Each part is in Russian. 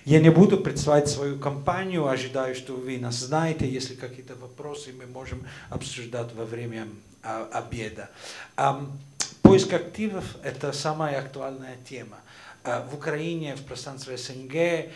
Я не буду представлять свою компанию, ожидаю, что вы нас знаете. Если какие-то вопросы, мы можем обсуждать во время обеда. Поиск активов – это самая актуальная тема. В Украине, в пространстве СНГ,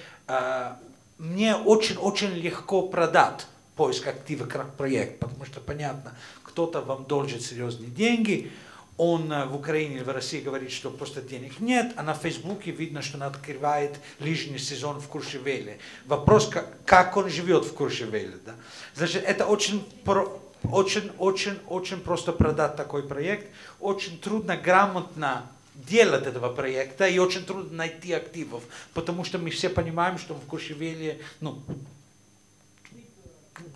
мне очень легко продать поиск активов как проект, потому что понятно, кто-то вам должен серьезные деньги, он в Украине или в России говорит, что просто денег нет, а на Фейсбуке видно, что он открывает лыжный сезон в Куршевеле. Вопрос, как он живет в Куршевеле. Да? Значит, это очень просто продать такой проект, очень трудно грамотно делать этого проекта и очень трудно найти активов, потому что мы все понимаем, что в Куршевеле,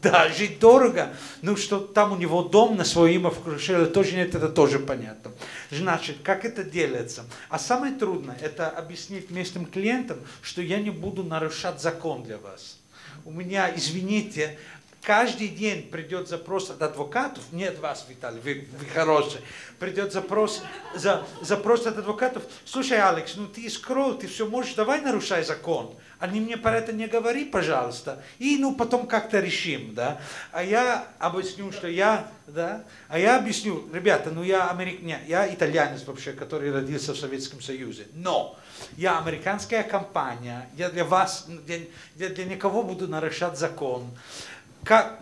да, жить дорого, что там у него дом на свое имя в Куршевеле тоже нет, это тоже понятно. Значит, как это делается? А самое трудное, это объяснить местным клиентам, что я не буду нарушать закон для вас. У меня, извините, каждый день придет запрос от адвокатов, не от вас, Виталий, вы хороший, придет запрос от адвокатов, слушай, Алекс, ты скролл, ты все можешь, давай нарушай закон, они мне про это не говори, пожалуйста, и потом как-то решим, да, а я объясню, что я объясню, ребята, я итальянец вообще, который родился в Советском Союзе, но я американская компания, я для вас, я для никого буду нарушать закон. Как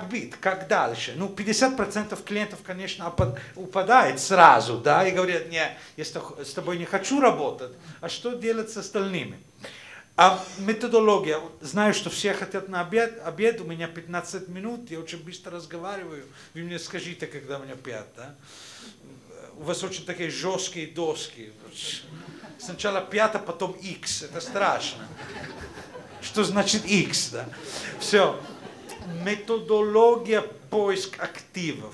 быть, как дальше? 50% клиентов, конечно, упадает сразу, да, и говорят, нет, я с тобой не хочу работать, а что делать с остальными? А методология, знаю, что все хотят на обед, у меня 15 минут, я очень быстро разговариваю, вы мне скажите, когда у меня 5, да? У вас очень такие жесткие доски, сначала 5, потом X, это страшно. Что значит X, да? Все. Методология поиск активов.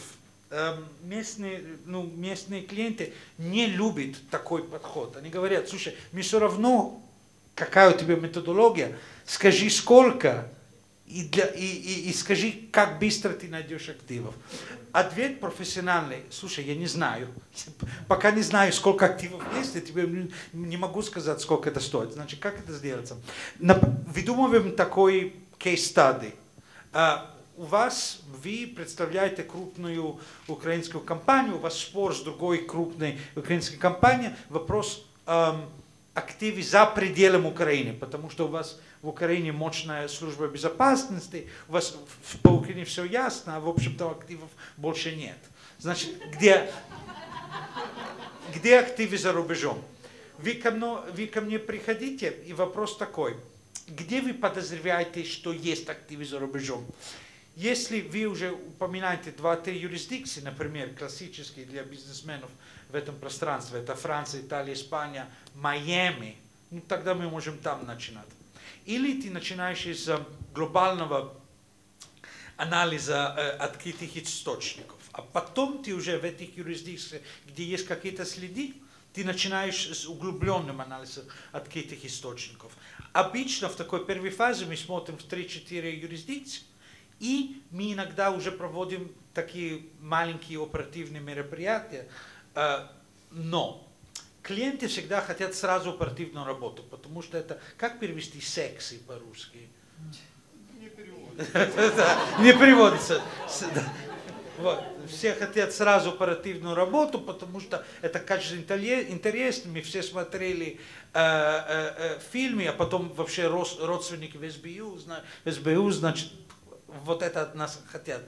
Местные клиенты не любят такой подход. Они говорят, слушай, мне все равно, какая у тебя методология, скажи сколько и скажи, как быстро ты найдешь активов. Ответ профессиональный, слушай, я не знаю, пока не знаю, сколько активов есть, я тебе не могу сказать, сколько это стоит. Значит, как это сделается? Выдумываем такой кейс-стади. Вы представляете крупную украинскую компанию, у вас спор с другой крупной украинской компанией, вопрос активы за пределами Украины, потому что у вас в Украине мощная служба безопасности, у вас по Украине все ясно, а в общем-то активов больше нет. Значит, где активы за рубежом? Вы ко мне приходите, и вопрос такой. Где вы подозреваете, что есть активы за рубежом? Если вы уже упоминаете 2-3 юрисдикции, например, классические для бизнесменов в этом пространстве, это Франция, Италия, Испания, Майами, тогда мы можем там начинать. Или ты начинаешь из глобального анализа открытых источников, а потом ты уже в этих юрисдикциях, где есть какие-то следы, ты начинаешь с углубленным анализом открытых источников. Обычно в такой первой фазе мы смотрим в 3-4 юрисдикции, и мы иногда уже проводим такие маленькие оперативные мероприятия, но клиенты всегда хотят сразу оперативную работу, потому что это, как перевести секси по-русски? Не переводится. Не переводится. Все хотят сразу оперативную работу, потому что это, кажется, интересно. Мы все смотрели фильмы, а потом вообще родственники в СБУ, значит, вот это от нас хотят.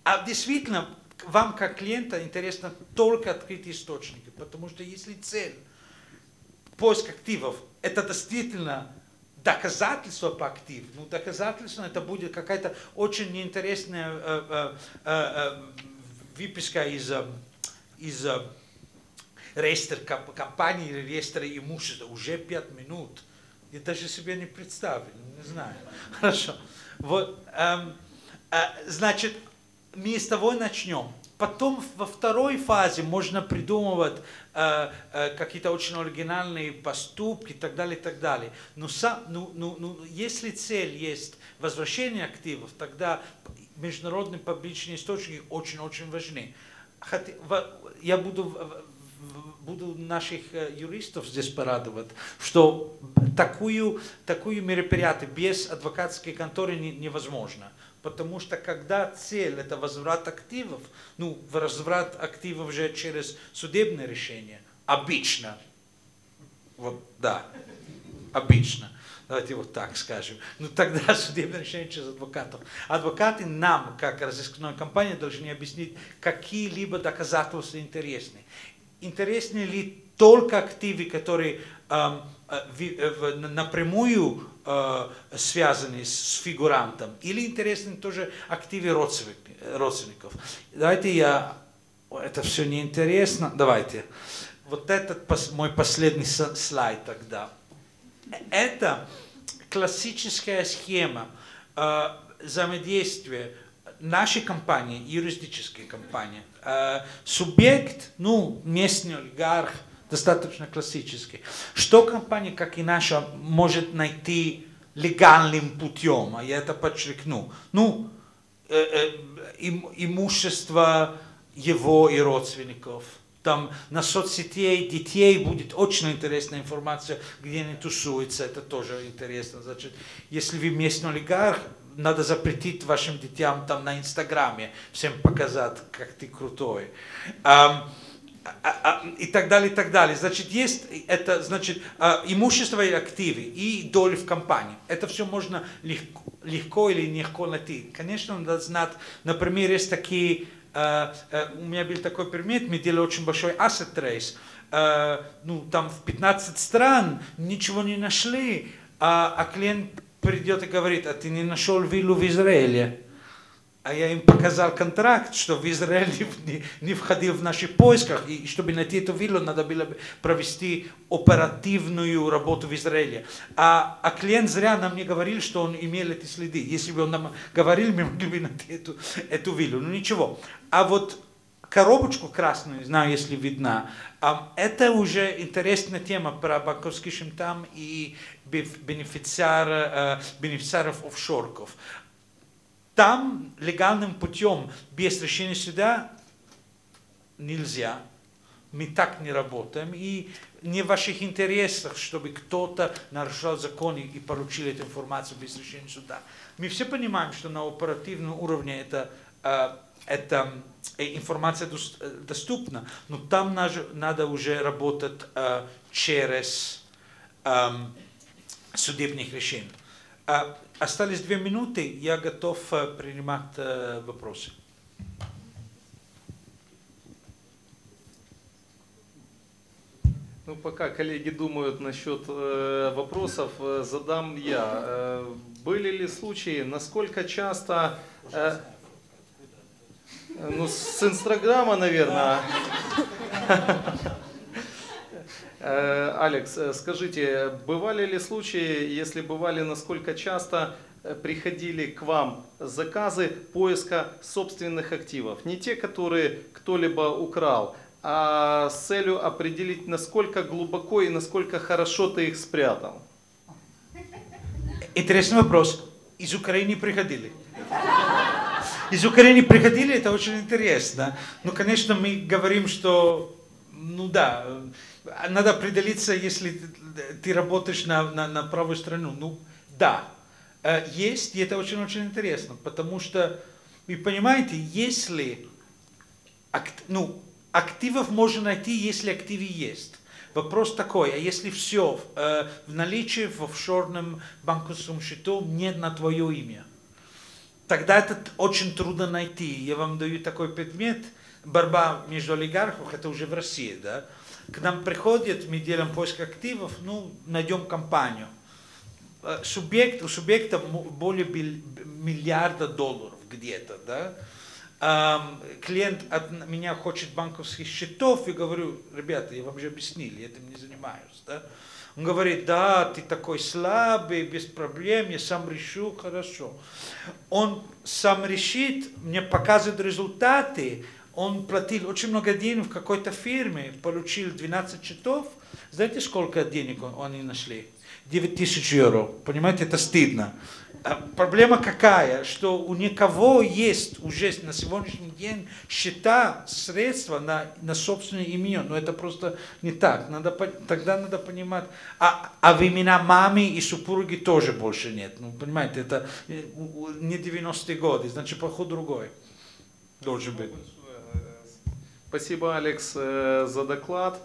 А действительно, вам как клиента интересно только открытые источники, потому что если цель поиск активов, это действительно доказательство по активу, доказательство это будет какая-то очень неинтересная выписка из реестра компании или реестра имущества. Уже 5 минут. Я даже себе не представил, не знаю. Хорошо. Значит, мы с того начнем. Потом во второй фазе можно придумывать какие-то очень оригинальные поступки и так далее, и так далее. Но если цель есть возвращение активов, тогда международные публичные источники очень-очень важны. Я буду буду наших юристов здесь порадовать, что такую мероприятие без адвокатской конторы невозможно. Потому что когда цель это возврат активов, ну, возврат активов же через судебное решение, обычно, вот да, обычно, давайте вот так скажем, ну тогда судебное решение через адвокатов. Адвокаты нам, как разыскной компании, должны объяснить, какие-либо доказательства интересны. Интересны ли только активы, которые напрямую связаны с фигурантом, или интересны тоже активы родственников. Давайте это все неинтересно, давайте. Вот этот мой последний слайд тогда. Это классическая схема взаимодействия нашей компании, юридической компании. Субъект, ну, местный олигарх, достаточно классический. Что компания, как и наша, может найти легальным путем, а я это подчеркну, ну, имущество его и родственников. Там на соцсетей детей будет очень интересная информация, где они тусуются, это тоже интересно. Значит, если вы местный олигарх, надо запретить вашим детям там на Инстаграме, всем показать, как ты крутой. И так далее, и так далее. Значит, есть это, значит, имущество и активы, и доли в компании. Это все можно легко или нелегко найти. Конечно, надо знать, например, есть такие, у меня был такой предмет, мы делали очень большой asset trace, ну, там в 15 стран ничего не нашли, а клиент придет и говорит, а ты не нашел виллу в Израиле? А я им показал контракт, что в Израиле не входил в наших поисках, и чтобы найти эту виллу, надо было провести оперативную работу в Израиле. А клиент зря нам не говорил, что он имел эти следы. Если бы он нам говорил, мы могли бы найти эту виллу. Ну ничего. А вот коробочку красную, не знаю, если видна, это уже интересная тема про банковский счета и бенефициаров офшорков. Там легальным путем, без решения суда, нельзя. Мы так не работаем. И не в ваших интересах, чтобы кто-то нарушал законы и получил эту информацию без решения суда. Мы все понимаем, что на оперативном уровне эта информация доступна, но там надо уже работать через судебных решений. Остались 2 минуты, я готов принимать вопросы. Ну, пока коллеги думают насчет вопросов, задам я. Были ли случаи, насколько часто, ну, с Инстаграма, наверное. Алекс, скажите, бывали ли случаи, если бывали, насколько часто приходили к вам заказы поиска собственных активов? Не те, которые кто-либо украл, а с целью определить, насколько глубоко и насколько хорошо ты их спрятал? Интересный вопрос. Из Украины приходили. Из Украины приходили, это очень интересно. Ну, конечно, мы говорим, что, ну да, надо определиться, если ты работаешь на правую сторону. Ну, да, есть, и это очень-очень интересно, потому что, вы понимаете, если, ну, активов можно найти, если активы есть. Вопрос такой, а если все в наличии в офшорном банковском счету нет на твое имя, тогда это очень трудно найти. Я вам даю такой предмет, борьба между олигархами, это уже в России, да? К нам приходят, мы делаем поиск активов, ну, найдем компанию. У субъекта более миллиарда долларов где-то, да? Клиент от меня хочет банковских счетов, и говорю, ребята, я вам же объяснил, я этим не занимаюсь, да? Он говорит, да, ты такой слабый, без проблем, я сам решу, хорошо. Он сам решит, мне показывает результаты. Он платил очень много денег в какой-то фирме, получил 12 счетов. Знаете, сколько денег они нашли? 9000 евро. Понимаете, это стыдно. Проблема какая? Что у никого есть уже на сегодняшний день счета, средства на собственное имя. Но это просто не так. Тогда надо понимать. А в имена мамы и супруги тоже больше нет. Ну, понимаете, это не 90-е годы, значит, подход другой должен быть. Спасибо, Алекс, за доклад.